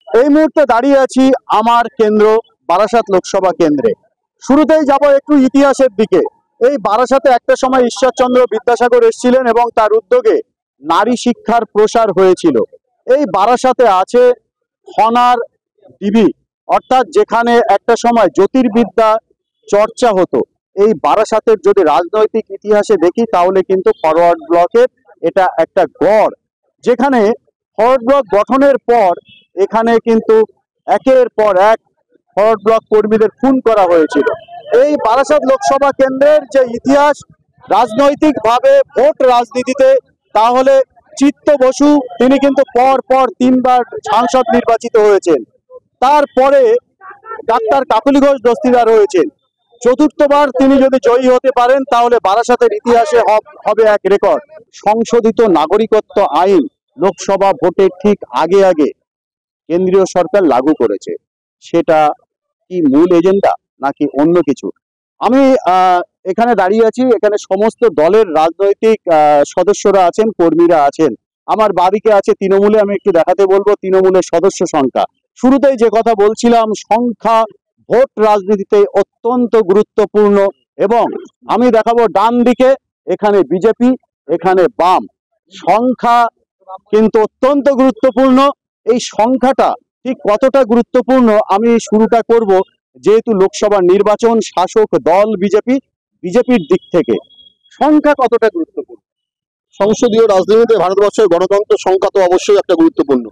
এই মুহূর্তে দাঁড়িয়ে আছি আমার কেন্দ্র বারাসাত লোকসভা কেন্দ্রে। শুরুতেই যাব একটু ইতিহাসের দিকে। এই বারাসাতে একটা সময় ঈশ্বরচন্দ্র বিদ্যাসাগর এসেছিলেন এবং তার উদ্যোগে নারী শিক্ষার প্রসার হয়েছিল। এই বারাসাতে আছে খনার ডিবি, অর্থাৎ যেখানে একটা সময় জ্যোতির্বিদ্যা চর্চা হতো। এই বারাসাতের যদি রাজনৈতিক ইতিহাসে দেখি তাহলে কিন্তু ফরওয়ার্ড ব্লকের এটা একটা গড়, যেখানে ফরওয়ার্ড ব্লক গঠনের পর এখানে কিন্তু একের পর এক ফরওয়ার্ড ব্লক কর্মীদের খুন করা হয়েছিল। এই বারাসাত লোকসভা কেন্দ্রের যে ইতিহাস রাজনৈতিকভাবে ভোট রাজনীতিতে, তাহলে চিত্ত বসু তিনি কিন্তু পর পর 3বার সাংসদ নির্বাচিত হয়েছেন। তারপরে ডাক্তার কাকলি ঘোষ দস্তিদার হয়েছেন। চতুর্থবার তিনি যদি জয়ী হতে পারেন তাহলে বারাসাতের ইতিহাসে হবে এক রেকর্ড। সংশোধিত নাগরিকত্ব আইন লোকসভা ভোটের ঠিক আগে আগে কেন্দ্রীয় সরকার লাগু করেছে। সেটা কি মূল এজেন্ডা নাকি অন্য কিছু? আমি এখানে দাঁড়িয়ে আছি, এখানে সমস্ত দলের রাজনৈতিক সদস্যরা আছেন, কর্মীরা আছেন। আমার বাদিকে আছে তৃণমূলে, আমি একটু দেখাতে বলবো তৃণমূলের সদস্য সংখ্যা। শুরুতেই যে কথা বলছিলাম, সংখ্যা ভোট রাজনীতিতে অত্যন্ত গুরুত্বপূর্ণ। এবং আমি দেখাবো ডান দিকে, এখানে বিজেপি, এখানে বাম। সংখ্যা কিন্তু অত্যন্ত গুরুত্বপূর্ণ। এই সংখ্যাটা ঠিক কতটা গুরুত্বপূর্ণ আমি শুরুটা করব, যেহেতু লোকসভা নির্বাচন, শাসক দল বিজেপি, বিজেপির দিক থেকে সংখ্যা কতটা গুরুত্বপূর্ণ? সংসদীয় রাজনীতিতে ভারতবর্ষের গণতন্ত্র সংখ্যা তো অবশ্যই একটা গুরুত্বপূর্ণ,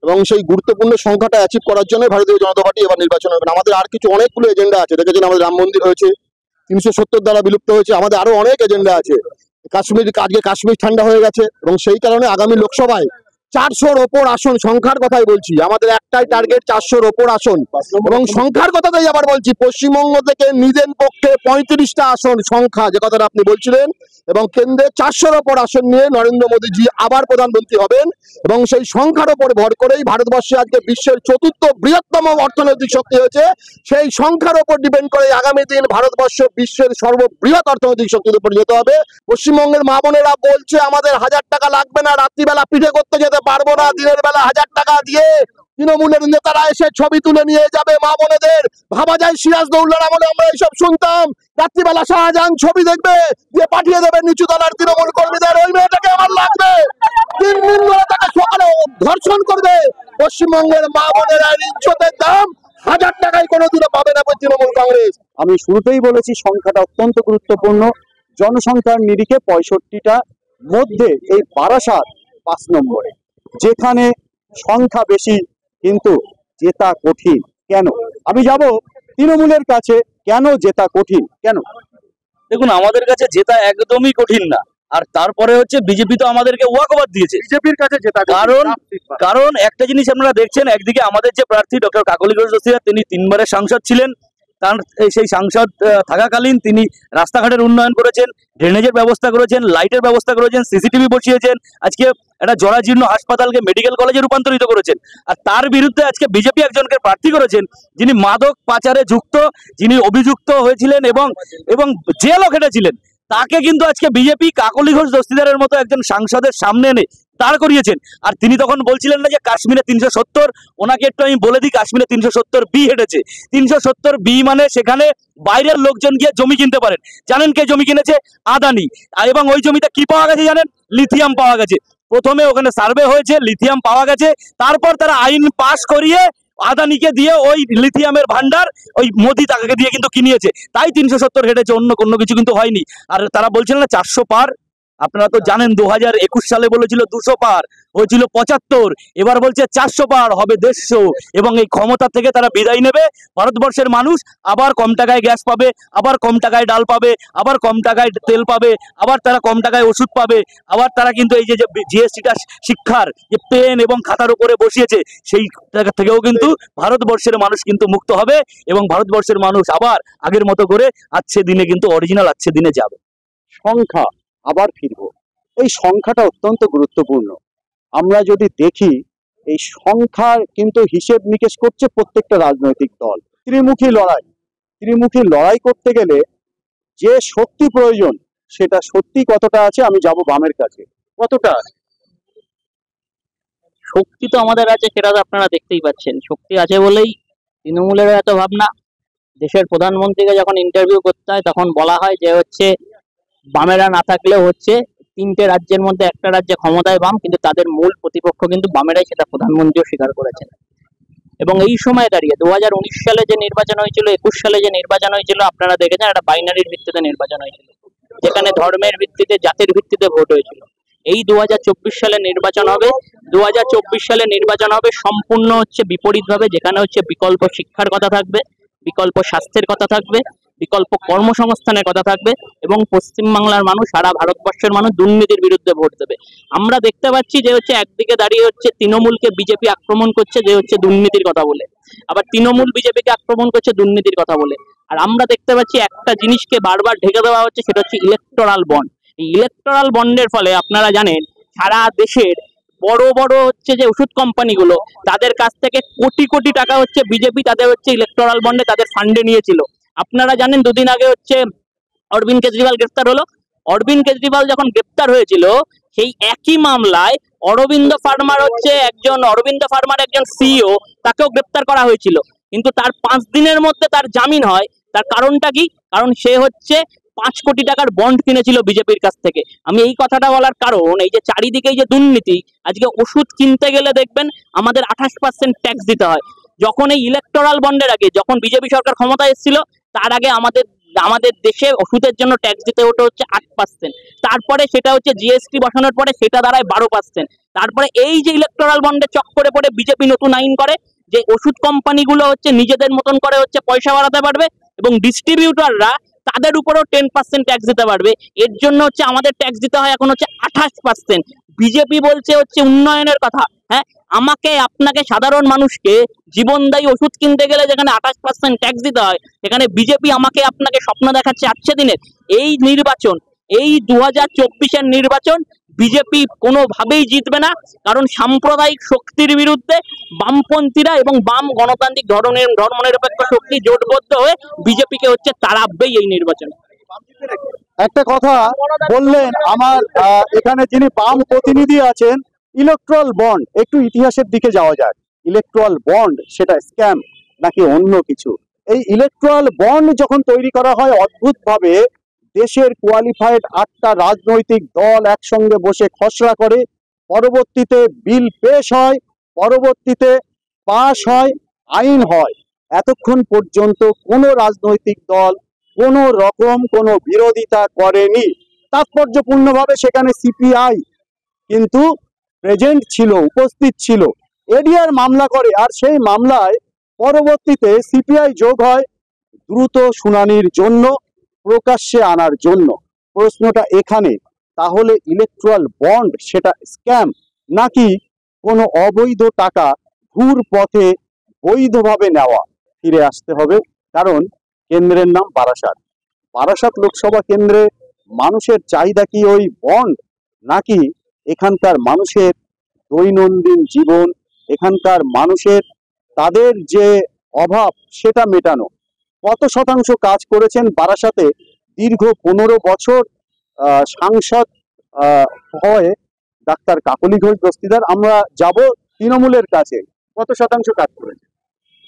এবং সেই গুরুত্বপূর্ণ সংখ্যাটা অ্যাচিভ করার জন্য ভারতীয় জনতা পার্টি এবার নির্বাচন হবে। আমাদের আর কিছু অনেকগুলো এজেন্ডা আছে, দেখেছেন আমাদের রাম মন্দির হয়েছে, 370 দ্বারা বিলুপ্ত হয়েছে, আমাদের আরো অনেক এজেন্ডা আছে। আজকে কাশ্মীর ঠান্ডা হয়ে গেছে, এবং সেই কারণে আগামী লোকসভায় 400-র ওপর আসন, সংখ্যার কথাই বলছি, আমাদের একটাই টার্গেট 400-র ওপর আসন। এবং সংখ্যার কথাটাই আবার বলছি, পশ্চিমবঙ্গ থেকে নিজের পক্ষে 35টা আসন সংখ্যা, যে কথাটা আপনি বলছিলেন, এবং কেন্দ্রে 400-র ওপর আসন নিয়ে নরেন্দ্র মোদীজি আবার প্রধানমন্ত্রী হবেন। এবং সেই সংখ্যার ওপর ভর করেই ভারতবর্ষে আজকে বিশ্বের 4র্থ বৃহত্তম অর্থনৈতিক শক্তি হয়েছে। সেই সংখ্যার ওপর ডিপেন্ড করে আগামী দিন ভারতবর্ষ বিশ্বের সর্ববৃহৎ অর্থনৈতিক শক্তিতে পরিণত হবে। পশ্চিমবঙ্গের মা বোনেরা বলছে আমাদের 1000 টাকা লাগবে না, রাত্রিবেলা পিঠে করতে যেতে পারবো না, দিনের বেলা 1000 টাকা দিয়ে তৃণমূলের নেতারা এসে ছবি তুলে নিয়ে যাবে মা বোনেদের। ভাবা যায় সিরাজদৌল্লার আমলে আমরা এইসব শুনতাম, রাত্রিবেলা শাহজাহান ছবি দেখবে দিয়ে পাঠিয়ে দেবে নিচু তলার তৃণমূল কর্মীদের, ওই মেয়েটাকে আমার লাগবে, 3 দিন ধরে তাকে সকালে ধর্ষণ করবে। পশ্চিমবঙ্গের মা বোনেরা ইজ্জতের দাম 1000 টাকায় কোনোদিনও পাবে না তৃণমূল কংগ্রেস। আমি শুরুতেই বলেছি সংখ্যাটা অত্যন্ত গুরুত্বপূর্ণ। জনসংখ্যার নিরিখে 65টা মধ্যে এই বারাসাত 5 নম্বরে, যেখানে সংখ্যা বেশি কিন্তু জেতা কঠিন। কেন? আমি যাব তৃণমূলের কাছে, কেন জেতা কঠিন কেন? দেখুন, আমাদের কাছে জেতা একদমই কঠিন না। আর তারপরে হচ্ছে বিজেপি তো আমাদেরকে ওয়াকওভার দিয়েছে বিজেপির কাছে জেতা, কারণ একটা জিনিস আপনারা দেখছেন, একদিকে আমাদের যে প্রার্থী ডক্টর কাকলি ঘোষ দস্তিদার, তিনি 3বারের সাংসদ ছিলেন। তার সেই সাংসদ থাকাকালীন তিনি রাস্তাঘাটের উন্নয়ন করেছেন, ড্রেনেজের ব্যবস্থা করেছেন, লাইটের ব্যবস্থা করেছেন, সিসিটিভি বসিয়েছেন, আজকে একটা জরাজীর্ণ হাসপাতালকে মেডিকেল কলেজে রূপান্তরিত করেছেন। আর তার বিরুদ্ধে আজকে বিজেপি একজনকে প্রার্থী করেছেন যিনি মাদক পাচারে যুক্ত, যিনি অভিযুক্ত হয়েছিলেন এবং জেলও খেটেছিলেন। তাকে কিন্তু আজকে বিজেপি কাকলি ঘোষ দস্তিদারের মতো একজন সাংসদের সামনে এনে দাঁড় করিয়েছেন। আর তিনি তখন বলছিলেন না যে কাশ্মীরে 370, ওনাকে একটু আমি বলে দিই, কাশ্মীরে 370B হেঁটেছে। 370B মানে সেখানে বাইরের লোকজন গিয়ে জমি কিনতে পারেন। জানেন কে জমি কিনেছে? আদানি। এবং ওই জমিতে কি পাওয়া গেছে জানেন? লিথিয়াম পাওয়া গেছে। প্রথমে ওখানে সার্ভে হয়েছে, লিথিয়াম পাওয়া গেছে, তারপর তারা আইন পাশ করিয়ে আদানিকে দিয়ে ওই লিথিয়ামের ভান্ডার ওই মোদি তাকে দিয়ে কিন্তু কিনিয়েছে। তাই 370 হেঁটেছে, অন্য কিছু কিন্তু হয়নি। আর তারা বলছিলেন না 400 পার, আপনারা তো জানেন 2021 সালে বলেছিল 200 পার, হয়েছিল 75, এবার বলছে 400 পার, হবে 150। এবং এই ক্ষমতা থেকে তারা বিদায় নেবে। ভারতবর্ষের মানুষ আবার কম টাকায় গ্যাস পাবে, আবার কম টাকায় ডাল পাবে, আবার কম টাকায় তেল পাবে, আবার তারা কম টাকায় ওষুধ পাবে, আবার তারা কিন্তু এই যে জিএসটিটা শিক্ষার যে পেন এবং খাতার উপরে bosিয়েছে, সেই জায়গা থেকেও কিন্তু ভারতবর্ষের মানুষ কিন্তু মুক্ত হবে এবং ভারতবর্ষের মানুষ আবার আগের মতো করে আজকে দিনে কিন্তু অরিজিনাল আজকে দিনে যাবে। সংখ্যা আবার ফিরবো, এই সংখ্যাটা অত্যন্ত গুরুত্বপূর্ণ। আমরা যদি দেখি এই সংখ্যার কিন্তু হিসেব নিকেশ করছে প্রত্যেকটা রাজনৈতিক দল। ত্রিমুখী লড়াই করতে গেলে যে শক্তি প্রয়োজন সেটা সত্যি কতটা আছে, আমি যাব বামের কাছে। কতটা আছে? শক্তি তো আমাদের আছে, সেটা তো আপনারা দেখতেই পাচ্ছেন। শক্তি আছে বলেই তৃণমূলের এত ভাবনা। দেশের প্রধানমন্ত্রীকে যখন ইন্টারভিউ করতে হয় তখন বলা হয় যে হচ্ছে বামেরা না থাকলেও হচ্ছে 3টে রাজ্যের মধ্যে একটা রাজ্যে ক্ষমতায় বাম, কিন্তু তাদের মূল প্রতিপক্ষ কিন্তু বামেরাই, সেটা প্রধানমন্ত্রীও স্বীকার করেছেন। এবং এই সময় দাঁড়িয়ে 2019 সালে যে নির্বাচন হয়েছিল, 21 সালে যে নির্বাচন হয়েছিল, আপনারা দেখেছেন একটা বাইনারির ভিত্তিতে নির্বাচন হয়েছিল, যেখানে ধর্মের ভিত্তিতে, জাতির ভিত্তিতে ভোট হয়েছিল। এই 2024 সালে নির্বাচন হবে, 2024 সালে নির্বাচন হবে সম্পূর্ণ হচ্ছে বিপরীতভাবে, যেখানে হচ্ছে বিকল্প শিক্ষার কথা থাকবে, বিকল্প স্বাস্থ্যের কথা থাকবে, বিকল্প কর্মসংস্থানের কথা থাকবে, এবং পশ্চিমবাংলার মানুষ, সারা ভারতবর্ষের মানুষ দুর্নীতির বিরুদ্ধে ভোট দেবে। আমরা দেখতে পাচ্ছি যে হচ্ছে একদিকে দাঁড়িয়ে হচ্ছে তৃণমূলকে বিজেপি আক্রমণ করছে যে হচ্ছে দুর্নীতির কথা বলে, আবার তৃণমূল বিজেপিকে আক্রমণ করছে দুর্নীতির কথা বলে। আর আমরা দেখতে পাচ্ছি একটা জিনিসকে বারবার ঢেকে দেওয়া হচ্ছে, সেটা হচ্ছে ইলেকটোরাল বন্ড। এই ইলেকটোরাল বন্ডের ফলে আপনারা জানেন সারা দেশের বড় বড় হচ্ছে যে ওষুধ কোম্পানিগুলো, তাদের কাছ থেকে কোটি কোটি টাকা হচ্ছে বিজেপি তাদের হচ্ছে ইলেকটোরাল বন্ডে তাদের ফান্ডে নিয়েছিল। আপনারা জানেন দুদিন আগে হচ্ছে অরবিন্দ কেজরিওয়াল গ্রেফতার হলো। অরবিন্দ কেজরিওয়াল যখন গ্রেফতার হয়েছিল, সেই একই মামলায় অরবিন্দ ফার্মার একজন সিইও, তাকেও গ্রেফতার করা হয়েছিল, কিন্তু তার 5 দিনের মধ্যে তার জামিন হয়। তার কারণটা কি? কারণ সে হচ্ছে 5 কোটি টাকার বন্ড কিনেছিল বিজেপির কাছ থেকে। আমি এই কথাটা বলার কারণ, এই যে চারিদিকে যে দুর্নীতি, আজকে ওষুধ কিনতে গেলে দেখবেন আমাদের 28% ট্যাক্স দিতে হয়। যখন এই ইলেকটোরাল বন্ডের আগে, যখন বিজেপি সরকার ক্ষমতায় এসেছিল, তার আগে আমাদের দেশে ওষুধের জন্য ট্যাক্স দিতে হতো হচ্ছে 8%। তারপরে সেটা হচ্ছে জিএসটি বসানোর পরে সেটা দাঁড়ায় 12%। তারপরে এই যে ইলেকটোরাল বন্ডের চক্করে পড়ে বিজেপি নতুন আইন করে যে ওষুধ কোম্পানিগুলো হচ্ছে নিজেদের মতন করে হচ্ছে পয়সা বাড়াতে পারবে, এবং ডিস্ট্রিবিউটররা তাদের উপরেও 10% ট্যাক্স দিতে পারবে। এর জন্য হচ্ছে আমাদের ট্যাক্স দিতে হয় এখন হচ্ছে 28%। বিজেপি বলছে হচ্ছে উন্নয়নের কথা। হ্যাঁ, আমাকে, আপনাকে, সাধারণ মানুষকে জীবনদায়ী ওষুধ কিনতে গেলে যেখানে 28% ট্যাক্স দিতে হয়, সেখানে বিজেপি আমাকে, আপনাকে স্বপ্ন দেখাচ্ছে আজকে দিনের। এই নির্বাচন, এই 2024-এর নির্বাচন বিজেপি কোনোভাবেই জিতবে না, কারণ সাম্প্রদায়িক শক্তির বিরুদ্ধে বামপন্থীরা এবং বাম গণতান্ত্রিক ধর্মনিরপেক্ষ শক্তি জোটবদ্ধ হয়ে বিজেপিকে হচ্ছে তাড়াবেই এই নির্বাচনে। একটা কথা বললেন আমার এখানে যিনি বাম প্রতিনিধি আছেন, ইলেকট্রাল বন্ড, একটু ইতিহাসের দিকে যাওয়া যাক। ইলেকট্রাল বন্ড সেটা স্ক্যাম নাকি অন্য কিছু? এই ইলেকট্রাল বন্ড যখন তৈরি করা হয় অদ্ভুতভাবে দেশের কোয়ালিফাইড 8টা রাজনৈতিক দল একসঙ্গে বসে খসড়া করে, পরবর্তীতে বিল পেশ হয়, পরবর্তীতে পাশ হয়, আইন হয়। এতক্ষণ পর্যন্ত কোনো রাজনৈতিক দল কোনো রকম কোনো বিরোধিতা করেনি। তাৎপর্যপূর্ণভাবে সেখানে সিপিআই কিন্তু প্রেজেন্ট ছিল, উপস্থিত ছিল। এডিআর মামলা করে, আর সেই মামলায় পরবর্তীতে সিপিআই যোগ হয় দ্রুত শুনানির জন্য, প্রকাশ্যে আনার জন্য। প্রশ্নটা এখানে, তাহলে ইলেকট্রাল বন্ড সেটা স্ক্যাম নাকি কোনো অবৈধ টাকা ঘুর পথে বৈধভাবে নেওয়া? ফিরে আসতে হবে, কারণ কেন্দ্রের নাম বারাসাত লোকসভা কেন্দ্রে মানুষের চাহিদা কি ওই বন্ড, নাকি এখানকার মানুষের দৈনন্দিন জীবন, এখানকার মানুষের তাদের যে অভাব সেটা মেটানো? কত শতাংশ কাজ করেছেন বারাসাতে দীর্ঘ 15 বছর সাংসদ হয়ে ডাক্তার কাকলি ঘোষ দস্তিদার? আমরা যাব তৃণমূলের কাছে, কত শতাংশ কাজ করেছেন?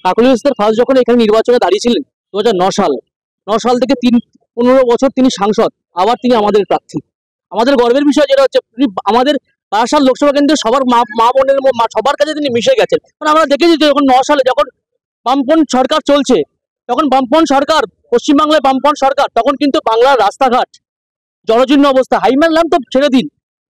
কাকলি দস্তিদার ফার্স্ট যখন এখানে নির্বাচনে দাঁড়িয়েছিলেন 2009 সাল থেকে 15 বছর তিনি সাংসদ, আবার তিনি আমাদের প্রার্থী। আমাদের গর্বের বিষয় যেটা হচ্ছে আমাদের বারাসাত লোকসভা কেন্দ্রে সবার মা বোনের সবার কাছে তিনি মিশে গেছেন। কারণ আমরা দেখেছি যে যখন 9 সালে যখন বামপন্থী সরকার চলছে, তখন বামপন্থী সরকার, পশ্চিমবাংলায় বামপন্থী সরকার, তখন কিন্তু বাংলার রাস্তাঘাট জলজীর্ণ অবস্থা, হাইম্যান ল্যাম্প তো ছেড়ে দিন,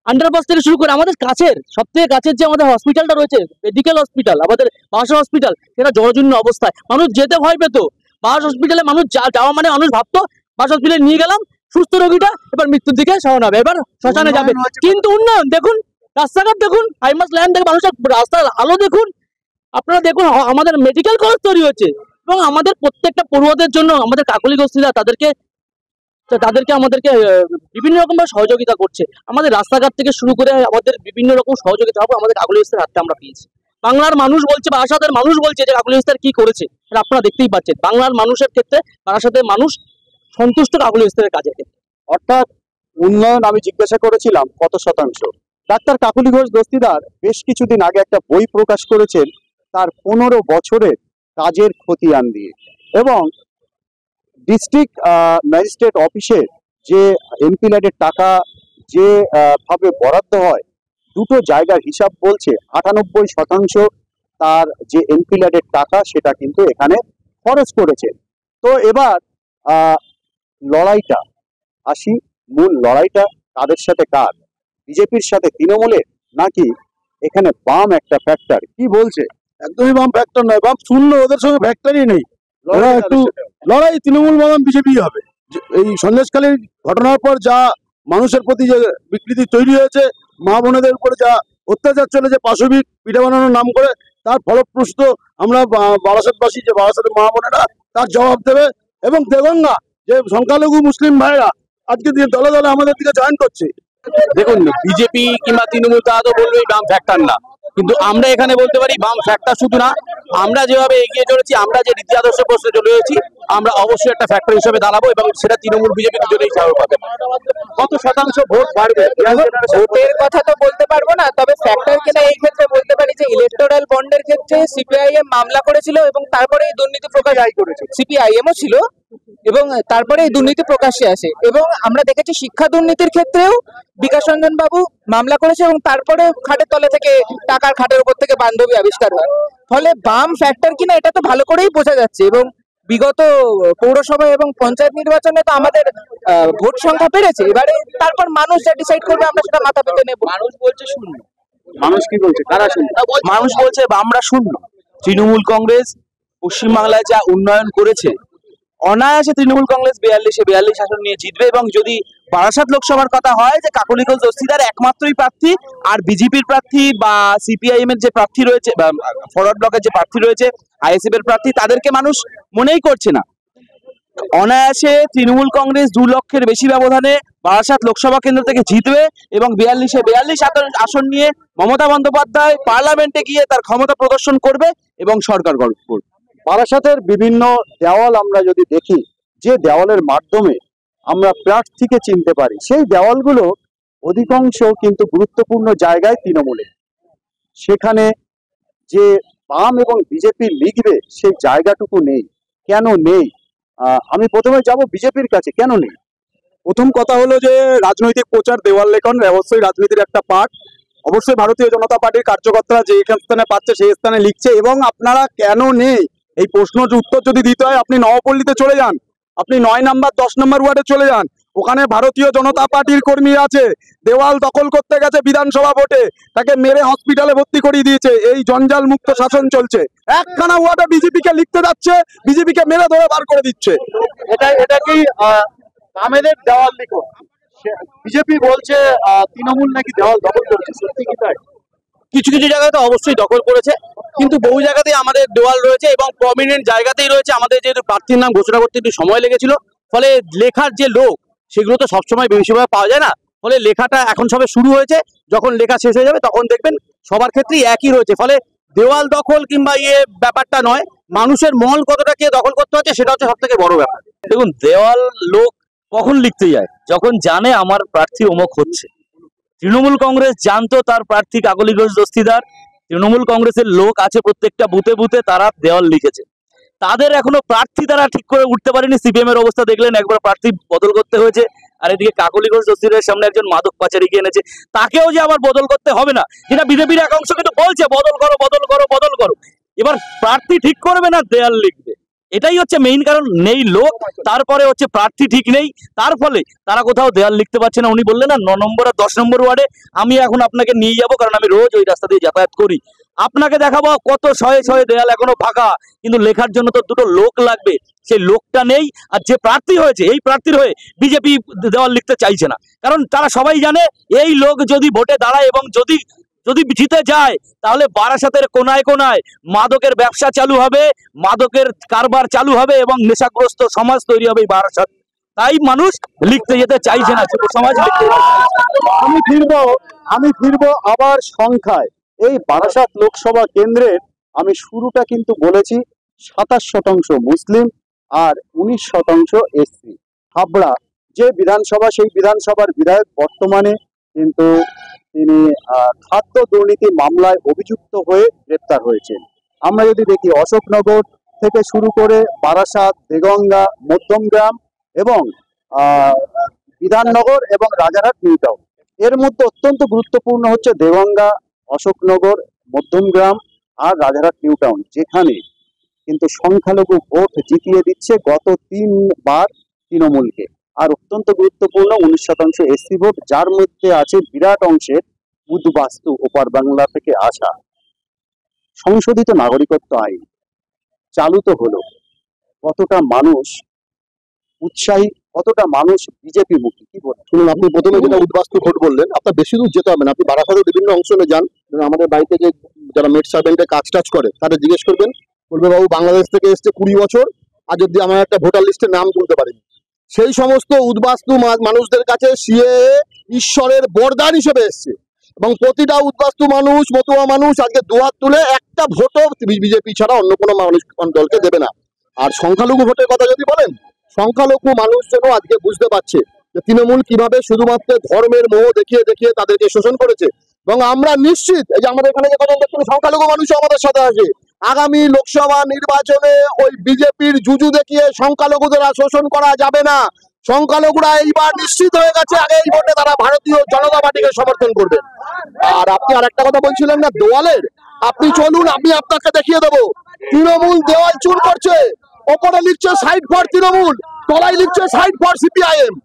আন্ডারপাস থেকে শুরু করে আমাদের কাছের, সব থেকে কাছের যে আমাদের হসপিটালটা রয়েছে, মেডিকেল হসপিটাল, আমাদের বারাসাত হসপিটাল, সেটা জলজীর্ণ অবস্থায়। মানুষ যেতে ভয় পেত। বারাসাত হসপিটালে মানুষ যাওয়া মানে মানুষ ভাবতো বারাসাত হসপিটালে নিয়ে গেলাম, সুস্থ রোগীটা এবার মৃত্যুর দিকে সরানো হবে, এবার শ্মশানে যাবে। কিন্তু উন্নয়ন দেখুন, রাস্তাঘাট দেখুন, হাইমাস ল্যান্ড দেখুন, মানুষের রাস্তার আলো দেখুন, আপনারা দেখুন আমাদের মেডিকেল কলেজ তৈরি হচ্ছে, এবং আমাদের প্রত্যেকটা পড়ুয়াদের জন্য আমাদের কাকলি গোষ্ঠীরা আমাদেরকে বিভিন্ন রকম সহযোগিতা করছে। আমাদের রাস্তাঘাট থেকে শুরু করে আমাদের বিভিন্ন রকম সহযোগিতা আমাদের কাকলি গোষ্ঠীর হাতে আমরা পেয়েছি। বাংলার মানুষ বলছে, বারাসাতের মানুষ বলছে যে কাকলি গোষ্ঠী কি করেছে, আপনারা দেখতেই পাচ্ছেন। বাংলার মানুষের ক্ষেত্রে বারাসাতের মানুষ সন্তুষ্ট কাকলি গোষ্ঠীর কাজের ক্ষেত্রে। অর্থাৎ উন্নয়ন আমি জিজ্ঞাসা করেছিলাম কত শতাংশ, ডাক্তার কাকলি ঘোষ দস্তিদার বেশ কিছুদিন আগে একটা বই প্রকাশ করেছেন তার 15 বছরের কাজের খতিয়ান দিয়ে, এবং ডিস্ট্রিক্ট ম্যাজিস্ট্রেট অফিসের যে এমপি ল্যাডের টাকা যে ভাবে বরাদ্দ হয়, দুটো জায়গার হিসাব বলছে 98% তার যে এমপি ল্যাডের টাকা সেটা কিন্তু এখানে খরচ করেছে। তো এবার লড়াইটা আসি, মূল লড়াইটা কাদের সাথে কার, বিজেপির সাথে তৃণমূলের, নাকি এখানে বাম একটা ফ্যাক্টর? কি বলছে? একদমই বাম ফ্যাক্টর নয়, বাম শূন্য, ওদের সঙ্গে ফ্যাক্টরই নেই। ওরা একটু লড়াই তৃণমূল বনাম বিজেপি হবে। এই সন্দেশখালীর ঘটনার পর যা মানুষের প্রতি যে বিকৃতি তৈরি হয়েছে, মা বোনেদের উপরে যা অত্যাচার চলেছে পাশবিক পিঠা বানানোর নাম করে, তার ফলপ্রসূ আমরা বারাসাতবাসী যে বারাসাতের মা বোনেরা তার জবাব দেবে। এবং দেখুন না যে সংখ্যালঘু মুসলিম ভাইরা আজকে দলে দলে আমাদের দিকে জয়েন করছে। দেখুন, বিজেপি কিংবা তৃণমূল তারা তো বলবেই বাম ফ্যাক্টর না, কিন্তু আমরা এখানে বলতে পারি বাম ফ্যাক্টর শুধু না, আমরা যেভাবে এগিয়ে চলেছি, আমরা যে রীতি আদর্শ প্রশ্নে চলে এসেছি, আমরা অবশ্যই একটা ফ্যাক্টর হিসেবে দাঁড়াবো, এবং সেটা তৃণমূল বিজেপি দুজনেই ছাড় পাবে। কত শতাংশ ভোট বাড়বে? ভোটের কথা তো বলতে পারবো না, তবে ফ্যাক্টর কিনা এই ক্ষেত্রে বলতে পারি যে ইলেকটোরাল বন্ডের ক্ষেত্রে সিপিআইএম মামলা করেছিল এবং তারপরে এই দুর্নীতি প্রকাশ করেছে। সিপিআইএমও ছিল এবং তারপরে এই দুর্নীতি প্রকাশ্যে আসে। এবং আমরা দেখেছি শিক্ষা দুর্নীতির ক্ষেত্রেও বিকাশ রঞ্জন বাবু মামলা করেছে এবং তারপরে খাটের তলে থেকে টাকার খাটের উপর থেকে বান্ধবী আবিষ্কার হয়। ফলে বাম ফ্যাক্টর কিনা এটা তো ভালো করেই বোঝা যাচ্ছে। এবং বিগত পৌরসভা এবং পঞ্চায়েত নির্বাচনে তো আমাদের ভোট সংখ্যা বেড়েছে। এবারে তারপর মানুষ যা ডিসাইড করবে আমরা সেটা মাথা পেতে নেব। মানুষ বলছে শূন্য, মানুষ কি বলছে? কারা শুনছে? মানুষ বলছে আমরা শূন্য। তৃণমূল কংগ্রেস পশ্চিমবাংলায় যা উন্নয়ন করেছে, অনায়াসে তৃণমূল কংগ্রেস 42 আসন নিয়ে জিতবে। এবং যদি বারাসাত লোকসভার কথা হয়, যে কাকলি ঘোষ দস্তিদার একমাত্রই প্রার্থী, আর বিজেপির প্রার্থী বা সিপিআইএম এর যে প্রার্থী রয়েছে বা ফরওয়ার্ড ব্লকের যে প্রার্থী রয়েছে, আইএসএফ এর প্রার্থী, তাদেরকে মানুষ মনেই করছে না। অনায়াসে তৃণমূল কংগ্রেস 2 লক্ষের বেশি ব্যবধানে বারাসাত লোকসভা কেন্দ্র থেকে জিতবে এবং 42 আসন নিয়ে মমতা বন্দ্যোপাধ্যায় পার্লামেন্টে গিয়ে তার ক্ষমতা প্রদর্শন করবে এবং সরকার গঠন করবে। বারাসাতের বিভিন্ন দেওয়াল আমরা যদি দেখি, যে দেওয়ালের মাধ্যমে আমরা প্রার্থীকে চিনতে পারি, সেই দেওয়ালগুলো অধিকাংশ কিন্তু গুরুত্বপূর্ণ জায়গায় তৃণমূলে। সেখানে যে বাম এবং বিজেপি লিখবে সেই জায়গাটুকু নেই। কেন নেই? আমি প্রথমে যাব বিজেপির কাছে, কেন নেই? প্রথম কথা হলো যে রাজনৈতিক প্রচার, দেওয়াল লেখন অবশ্যই রাজনীতির একটা পার্ট। অবশ্যই ভারতীয় জনতা পার্টির কার্যকর্তারা যে স্থানে পাচ্ছে সেই স্থানে লিখছে। এবং আপনারা কেন নেই এই প্রশ্নের উত্তর যদি দিতে হয়, আপনি নবপল্লীতে চলে যান, আপনি 9 নম্বর 10 নম্বর ওয়ার্ডে চলে যান, ওখানে ভারতীয় জনতা পার্টির কর্মী আছে, দেওয়াল দখল করতে গেছে বিধানসভা ভোটে, তাকে মেরে হসপিটালে ভর্তি করিয়ে দিয়েছে। এই জঞ্জাল মুক্ত শাসন চলছে। একখানা ওয়ার্ডে বিজেপিকে লিখতে যাচ্ছে, বিজেপিকে মেরে ধরে বার করে দিচ্ছে। এটা কি বামেদের দেওয়াল লিখন? বিজেপি বলছে তৃণমূল নাকি দেওয়াল দখল করেছে, সত্যি কি তাই? কিছু কিছু জায়গায় তো অবশ্যই দখল করেছে, কিন্তু বহু জায়গাতেই আমাদের দেওয়াল রয়েছে এবং প্রমিনেন্ট জায়গাতেই রয়েছে। আমাদের যেহেতু প্রার্থীর নাম ঘোষণা করতে একটু সময় লেগেছিল, ফলে লেখার যে লোক সেগুলো তো সবসময় বেশিরভাগ পাওয়া যায় না। ফলে লেখাটা এখন সবে শুরু হয়েছে, যখন লেখা শেষ হয়ে যাবে তখন দেখবেন সবার ক্ষেত্রেই একই রয়েছে। ফলে দেওয়াল দখল কিংবা ব্যাপারটা নয়, মানুষের মহল কতটা কে দখল করতে হচ্ছে সেটা হচ্ছে সব থেকে বড় ব্যাপার। দেখুন, দেওয়াল লোক কখন লিখতে যায়? যখন জানে আমার প্রার্থী অমুক হচ্ছে। তৃণমূল কংগ্রেস জানতো তার প্রার্থী কাকলি ঘোষ দস্তিদার, তৃণমূল কংগ্রেসের লোক আছে প্রত্যেকটা বুথে বুথে, তারা দেওয়াল লিখেছে। তাদের এখনো প্রার্থী তারা ঠিক করে উঠতে পারেনি। সিপিএম এর অবস্থা দেখলেন, একবার প্রার্থী বদল করতে হয়েছে, আর এদিকে কাকলি ঘোষ দস্তিদারের সামনে একজন মাদক পাচারীকে এনেছে, তাকেও যে আবার বদল করতে হবে না, যেটা বিজেপির এক অংশ কিন্তু বলছে বদল করো বদল করো বদল করো। এবার প্রার্থী ঠিক করবে না দেয়াল লিখবে, এটাই হচ্ছে মেইন কারণ। নেই লোক, তারপরে হচ্ছে প্রার্থী ঠিক নেই, তার ফলে তারা কোথাও দেয়াল লিখতে পারছে না। উনি বললেন না 9 নম্বর আর 10 নম্বর ওয়ার্ডে আমি এখন আপনাকে নিয়ে যাব, কারণ আমি রোজ ওই রাস্তা দিয়ে যাতায়াত করি, আপনাকে দেখাবো কত শয়ে শয়ে দেয়াল এখনো ফাঁকা, কিন্তু লেখার জন্য তো দুটো লোক লাগবে, সেই লোকটা নেই। আর যে প্রার্থী হয়েছে, এই প্রার্থীর হয়ে বিজেপি দেওয়াল লিখতে চাইছে না, কারণ তারা সবাই জানে এই লোক যদি ভোটে দাঁড়ায় এবং যদি জিতে যায়, তাহলে বারাসাতের কোনায় কোনায় মাদকের ব্যবসা চালু হবে, মাদকের কারবার চালু হবে এবং নেশাগ্রস্ত সমাজ তৈরি হবে এই বারাসাত। তাই মানুষ লিখতে যেতে চাইছে না, যুব সমাজ লিখতে। আমি ফিরবো আবার সংখ্যায়। এই বারাসাত লোকসভা কেন্দ্রের আমি শুরুটা কিন্তু বলেছি 27% মুসলিম আর 19% এসসি। হাবড়া যে বিধানসভা, সেই বিধানসভার বিধায়ক বর্তমানে কিন্তু তিনি খাদ্য দুর্নীতি মামলায় অভিযুক্ত হয়ে গ্রেপ্তার হয়েছেন। আমরা যদি দেখি অশোকনগর থেকে শুরু করে বারাসাত, দেগঙ্গা, মধ্যমগ্রাম এবং বিধাননগর এবং রাজারহাট নিউ টাউন, এর মধ্যে অত্যন্ত গুরুত্বপূর্ণ হচ্ছে দেগঙ্গা, অশোকনগর, মধ্যমগ্রাম আর রাজারহাট নিউ টাউন, যেখানে কিন্তু সংখ্যালঘু ভোট জিতিয়ে দিচ্ছে গত 3 বার তৃণমূলকে। আর অত্যন্ত গুরুত্বপূর্ণ 19% এসসি ভোট, যার মধ্যে আছে বিরাট অংশের উদ্বাস্তু ওপার বাংলা থেকে আসা। সংশোধিত নাগরিকত্ব আইন চালু তো হলো, কতটা মানুষ উৎসাহী, কতটা মানুষ বিজেপি মুখী, কি বলেন? শুনুন, আপনি প্রথমে যেটা উদ্বাস্তু ভোট বললেন, আপনার বেশি দূর যেতে হবে না, আপনি বারাসাতের বিভিন্ন অঞ্চলে যান। আমাদের বাড়িতে যে যারা মেড সার্ভেন্টে কাজ টাজ করে তাদের জিজ্ঞেস করবেন, বলবে বাবু বাংলাদেশ থেকে এসছে 20 বছর, আর যদি আমার একটা ভোটার লিস্টে নাম তুলতে পারেনি। সেই সমস্ত উদ্বাস্তু মানুষদের কাছে সিএএ ঈশ্বরের বরদান হিসেবে এসছে, এবং প্রতিটা উদ্বাস্তু মানুষ, মতুয়া মানুষ আজকে দুহাত তুলে একটা ভোটও বিজেপি ছাড়া অন্য কোনো মানুষ দলকে দেবে না। আর সংখ্যালঘু ভোটের কথা যদি বলেন, সংখ্যালঘু মানুষজন আজকে বুঝতে পারছে যে তৃণমূল কিভাবে শুধুমাত্র ধর্মের মোহ দেখিয়ে দেখিয়ে তাদেরকে শোষণ করেছে। এবং আমরা নিশ্চিত, এই যে আমাদের এখানে যে কথা দেখছেন, সংখ্যালঘু মানুষও আমাদের সাথে আছে। আগামী লোকসভা নির্বাচনে ওই বিজেপির জুজু দেখিয়ে সংখ্যালঘুদের শোষণ করা যাবে না। সংখ্যালঘুরা এইবার নিশ্চিত হয়ে গেছে, আগে এই ভোটে তারা ভারতীয় জনতা পার্টিকে সমর্থন করবেন। আর আপনি আর একটা কথা বলছিলেন না দেওয়ালের, আপনি চলুন, আমি আপনাকে দেখিয়ে দেবো। তৃণমূল দেওয়াল চুর করছে, ওপরে লিখছে সাইড ফর তৃণমূল, তলায় লিখছে সাইড ফর সিপিআইএম।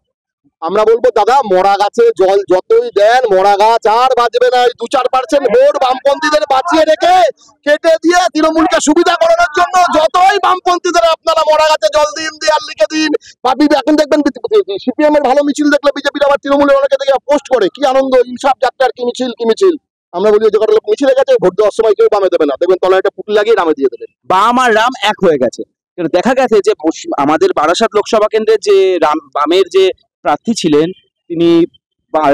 আমরা বলবো দাদা, মরা গাছে জল যতই দেন মরা গাছ আর বাঁচবে না। 2-4% ভোট বামপন্থীদের বাঁচিয়ে রেখে কেটে দিয়ে তৃণমূলকে সুবিধা করানোর জন্য যতই বামপন্থীদের আপনারা মরা গাছে জল দিন, দেয়াল লিখে দিন। এখন দেখবেন সিপিএম এর ভালো মিছিল দেখলে বিজেপির আবার তৃণমূলের অনেকে দেখে পোস্ট করে, কি আনন্দ, ইনসাফ যাত্রার কি মিছিল, কি মিছিল। আমরা বলি যে কটা লোক মিছিলে গেছে, ভোট দেওয়ার সময় কেউ বামে দেবে না, দেখবেন তলায় একটা পুটলি লাগিয়ে রামে দিয়ে দেবে। বাম আর রাম এক হয়ে গেছে। দেখা গেছে যে আমাদের বারাসাত লোকসভা কেন্দ্রের যে বামের যে প্রার্থী ছিলেন, তিনি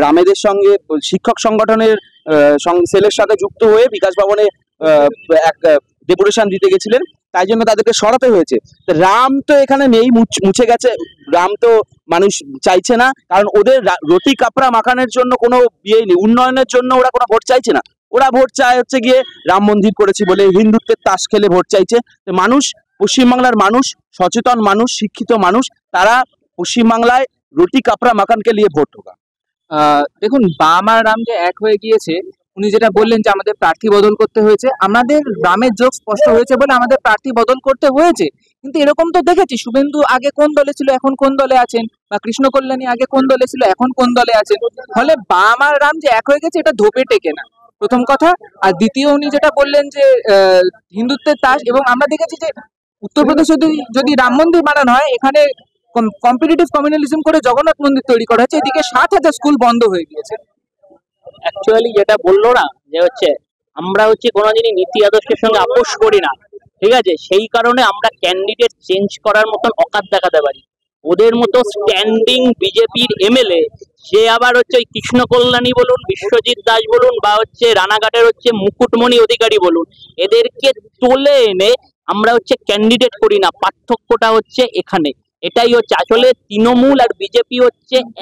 রামেদের সঙ্গে শিক্ষক সংগঠনের সেলের সাথে যুক্ত হয়ে বিকাশ ভবনে এক ডেপুটেশন দিতে গেছিলেন, তাই জন্য তাদেরকে সরাতে হয়েছে। রাম তো এখানে নেই, মুছে গেছে। রাম তো মানুষ চাইছে না, কারণ ওদের রুটি কাপড়া মাখানোর জন্য কোনো ইয়েই নেই, উন্নয়নের জন্য ওরা কোনো ভোট চাইছে না। ওরা ভোট চায় হচ্ছে গিয়ে রাম মন্দির করেছি বলে, হিন্দুত্বের তাস খেলে ভোট চাইছে। মানুষ, পশ্চিমবাংলার মানুষ, সচেতন মানুষ, শিক্ষিত মানুষ, তারা পশ্চিমবাংলায় রুটি কাপড়া মাখানকে নিয়ে ভোট ঢোকা। দেখুন, বাম আর রাম যে এক হয়ে গিয়েছে, উনি যেটা বললেন যে আমাদের প্রার্থী বদল করতে হয়েছে, আমাদের রামের যোগ স্পষ্ট হয়েছে বলে আমাদের প্রার্থী বদল করতে হয়েছে। কিন্তু এরকম তো দেখেছি, শুভেন্দু আগে কোন দলে ছিল এখন কোন দলে আছেন, বা কৃষ্ণ কল্যাণী আগে কোন দলে ছিল এখন কোন দলে আছেন। ফলে বাম আর রাম যে এক হয়ে গেছে, এটা ধোপে টেকে না, প্রথম কথা। আর দ্বিতীয়, উনি যেটা বললেন যে হিন্দুত্বের তাস, এবং আমরা দেখেছি যে উত্তরপ্রদেশে যদি রাম মন্দির বানানো হয়, এখানে কম্পিটিটিভ কমিউনালিজম করে জগন্নাথ মন্দির তৈরি করা হয়েছে, এদিকে 7,000 স্কুল বন্ধ হয়ে গিয়েছে। অ্যাকচুয়ালি যেটা বললো না, যে আমরা কোনোদিনই নীতি আদর্শের সঙ্গে আপোষ করি না, ঠিক আছে, সেই কারণে আমরা ক্যান্ডিডেট চেঞ্জ করার মতন অকাত দেখাতে পারি। ওদের মতো স্ট্যান্ডিং বিজেপির এমএলএ, সে আবার ওই কৃষ্ণ কল্যাণী বলুন, বিশ্বজিৎ দাস বলুন, বা রানাঘাটের মুকুটমণি অধিকারী বলুন, এদেরকে তোলে এনে আমরা ক্যান্ডিডেট করি না। পার্থক্যটা এখানে এটাই আসলে তৃণমূল আর বিজেপি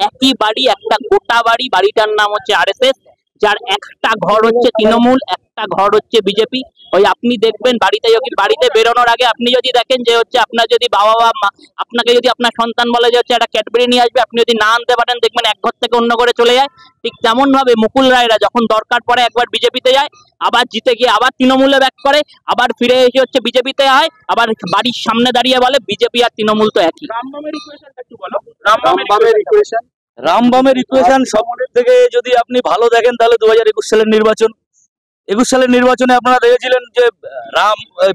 একই বাড়ি, একটা গোটা বাড়ি, বাড়িটার নাম আরএসএস, যার একটা ঘর তৃণমূল, একটা ঘর বিজেপি। ওই আপনি দেখবেন বাড়িতে বেরোনোর আগে আপনি যদি দেখেন যে আপনার যদি বাবা মা আপনাকে যদি আপনার সন্তান বলে যে একটা ক্যাডবেরি নিয়ে আসবে, আপনি যদি না আনতে পারেন, দেখবেন এক ঘর থেকে অন্য ঘরে চলে যায়। ঠিক তেমন ভাবে মুকুল রায়রা যখন দরকার পড়ে একবার বিজেপিতে যায়, আবার জিতে গিয়ে আবার তৃণমূলে ব্যাক করে, আবার ফিরে এসে বিজেপিতে হয়, আবার বাড়ির সামনে দাঁড়িয়ে বলে বিজেপি আর তৃণমূল তো একই। রামবামের ইকুয়েশন সব থেকে যদি আপনি ভালো দেখেন, তাহলে 2021 সালের নির্বাচন। 21 সালের নির্বাচনে আপনারা দেখেছিলেন যে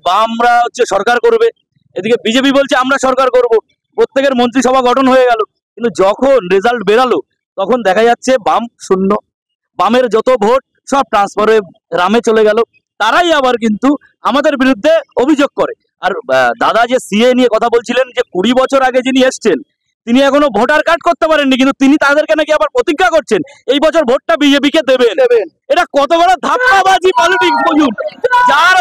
বামরা সরকার করবে, এদিকে বিজেপি বলছে আমরা সরকার করব, প্রত্যেকের মন্ত্রিসভা গঠন হয়ে গেল। কিন্তু যখন রেজাল্ট বেরালো, তখন দেখা যাচ্ছে বাম শূন্য, বামের যত ভোট সব ট্রান্সফার হয়ে রামে চলে গেল। তারাই আবার কিন্তু আমাদের বিরুদ্ধে অভিযোগ করে। আর দাদা যে সিএ নিয়ে কথা বলছিলেন, যে 20 বছর আগে যিনি এসছেন, তিনি এখনো ভোটার কার্ড করতে পারেননি, কিন্তু তিনি তাদেরকে নাকি আবার প্রতিজ্ঞা করছেন এই বছর ভোটটা বিজেপিকে দেবেন। এটা কত বড় ধাপ্পাবাজি পলিটিক্স বুঝুন। যার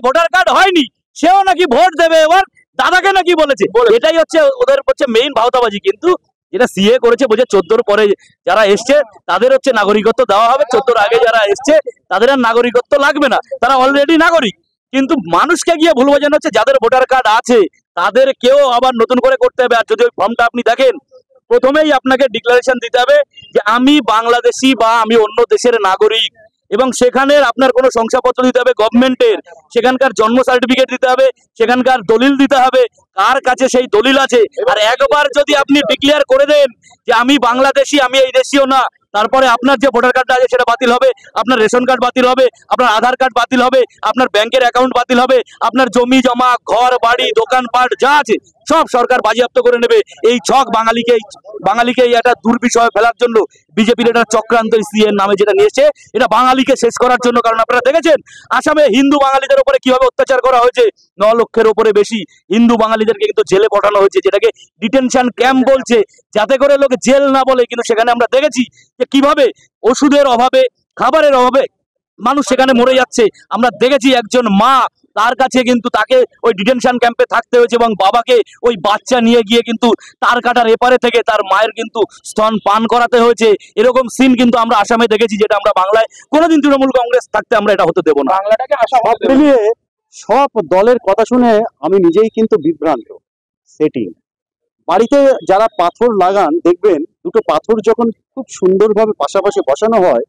ভোটার কার্ড হয়নি, সেও নাকি ভোট দেবে, এবার দাদাকে নাকি বলেছে। এটাই ওদের মেইন ভাওতাবাজি। কিন্তু যেটা সিএ করেছে বোঝে 14 পরে যারা এসছে তাদের হচ্ছে নাগরিকত্ব দেওয়া হবে, 14 আগে যারা এসছে তাদের আর নাগরিকত্ব লাগবে না, তারা অলরেডি নাগরিক। কিন্তু মানুষকে গিয়ে ভুল বোঝানো হচ্ছে যাদের ভোটার কার্ড আছে তাদের কেউ আবার নতুন করে করতে হবে। আর যদি ওই ফর্মটা আপনি দেখেন, প্রথমেই আপনাকে ডিক্লারেশন দিতে হবে যে আমি বাংলাদেশি বা আমি অন্য দেশের নাগরিক, এবং সেখানের আপনার কোনো শংসাপত্র দিতে হবে গভর্নমেন্টের, সেখানকার জন্ম সার্টিফিকেট দিতে হবে, সেখানকার দলিল দিতে হবে, কার কাছে সেই দলিল আছে। আর একবার যদি আপনি ডিক্লেয়ার করে দেন যে আমি বাংলাদেশি, আমি এই দেশীয় না, তারপরে আপনার যে ভোটার কার্ডটা আছে সেটা বাতিল হবে, আপনার রেশন কার্ড বাতিল হবে, আপনার আধার কার্ড বাতিল হবে, আপনার ব্যাংকের অ্যাকাউন্ট বাতিল হবে, আপনার জমি জমা ঘর বাড়ি দোকানপাট যা আছে সব সরকার বাজেয়াপ্ত করে নেবে। এই ছক বাঙালিকে একটা দুর্বিষয় ফেলার জন্য বিজেপির একটা চক্রান্ত সিএর নামে যেটা নিয়েছে, এটা বাঙালিকে শেষ করার জন্য। কারণ আপনারা দেখেছেন আসামে হিন্দু বাঙালিদের উপরে কিভাবে অত্যাচার করা হয়েছে, 9 লক্ষের উপরে বেশি হিন্দু বাঙালিদেরকে কিন্তু জেলে পাঠানো হয়েছে, যেটাকে ডিটেনশন ক্যাম্প বলছে, যাতে করে লোক জেল না বলে। কিন্তু সেখানে আমরা দেখেছি যে কিভাবে ওষুধের অভাবে খাবারের অভাবে মানুষ সেখানে মরে যাচ্ছে। আমরা দেখেছি একজন মা, তার কাছে কিন্তু তাকে ওই ডিটেনশন ক্যাম্পে থাকতে হয়েছে এবং বাবাকে ওই বাচ্চা নিয়ে গিয়ে কিন্তু তার কাটার এপারে থেকে তার মায়ের কিন্তু স্তন পান করাতে হয়েছে। এরকম সিন কিন্তু আমরা আসামে দেখেছি, যেটা আমরা বাংলায় কোনোদিন তৃণমূল কংগ্রেস থাকতে আমরা এটা হতে দেবো না। বাংলাটাকে আসাম সব মিলিয়ে সব দলের কথা শুনে আমি নিজেই কিন্তু বিভ্রান্ত। সেটিং বাড়িতে যারা পাথর লাগান দেখবেন, দুটো পাথর যখন খুব সুন্দরভাবে পাশাপাশি বসানো হয়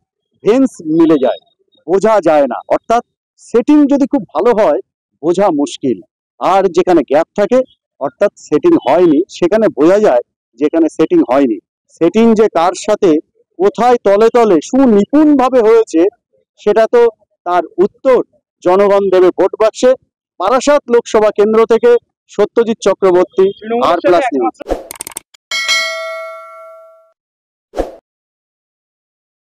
ভেন্স মিলে যায়, বোঝা যায় না। অর্থাৎ সেটিং যদি খুব ভালো হয় বোঝা মুশকিল, আর যেখানে গ্যাপ থাকে অর্থাৎ সেটিং হয়নি সেখানে বোঝা যায় যেখানে সেটিং হয়নি। সেটিং যে কার সাথে কোথায় তলে তলে সুনিপুণভাবে হয়েছে সেটা তো তার উত্তর জনগণ দেবে ভোট বাক্সে। বারাসাত লোকসভা কেন্দ্র থেকে সত্যজিৎ চক্রবর্তী, আর প্লাস নিউজ।